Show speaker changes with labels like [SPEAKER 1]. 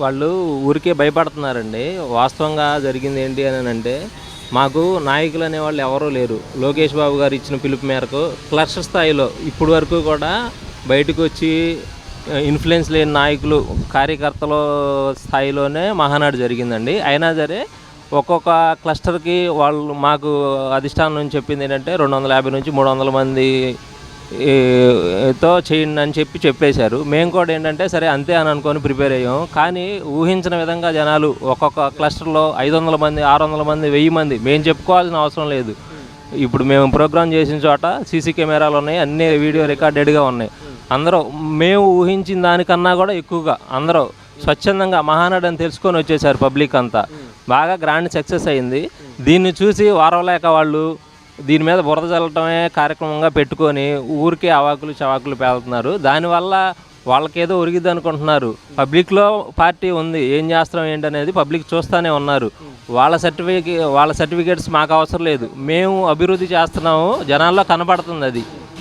[SPEAKER 1] వాళ్ళు ఊరికే భయపడుతున్నారండి. వాస్తవంగా జరిగింది ఏంటి అని అంటే, మాకు నాయకులు అనేవాళ్ళు ఎవరూ లేరు. లోకేష్ బాబు గారు ఇచ్చిన పిలుపు మేరకు క్లస్టర్ స్థాయిలో ఇప్పటి వరకు కూడా బయటకు వచ్చి ఇన్ఫ్లుయెన్స్ లేని నాయకులు, కార్యకర్తల స్థాయిలోనే మహానాడు జరిగిందండి. అయినా సరే ఒక్కొక్క క్లస్టర్కి వాళ్ళు మాకు అధిష్టానం నుంచి చెప్పింది ఏంటంటే 250 నుంచి 300 మంది తో చేయండి అని చెప్పేశారు. మేము కూడా ఏంటంటే సరే అంతే అని అనుకొని ప్రిపేర్ అయ్యాం. కానీ ఊహించిన విధంగా జనాలు ఒక్కొక్క క్లస్టర్లో 500 మంది, 600 మంది, 1000 మంది మేము చెప్పుకోవాల్సిన అవసరం లేదు. ఇప్పుడు మేము ప్రోగ్రామ్ చేసిన చోట సీసీ కెమెరాలు ఉన్నాయి, అన్నీ వీడియో రికార్డెడ్గా ఉన్నాయి. అందరూ మేము ఊహించిన దానికన్నా కూడా ఎక్కువగా అందరూ స్వచ్ఛందంగా మహానాడు అని తెలుసుకొని వచ్చేసారు. పబ్లిక్ అంతా బాగా గ్రాండ్ సక్సెస్ అయింది. దీన్ని చూసి వారవలేక వాళ్ళు దీని మీద బురద చల్లటమే కార్యక్రమంగా పెట్టుకొని ఊరికే అవాకులు చవాకులు పేలుతున్నారు. దానివల్ల వాళ్ళకేదో ఒరిగిద్ది అనుకుంటున్నారు. పబ్లిక్లో పార్టీ ఉంది, ఏం చేస్తాం ఏంటనేది పబ్లిక్ చూస్తూనే ఉన్నారు. వాళ్ళ సర్టిఫికేట్స్ మాకు అవసరం లేదు. మేము అభివృద్ధి చేస్తున్నాము, జనాల్లో కనపడుతుంది అది.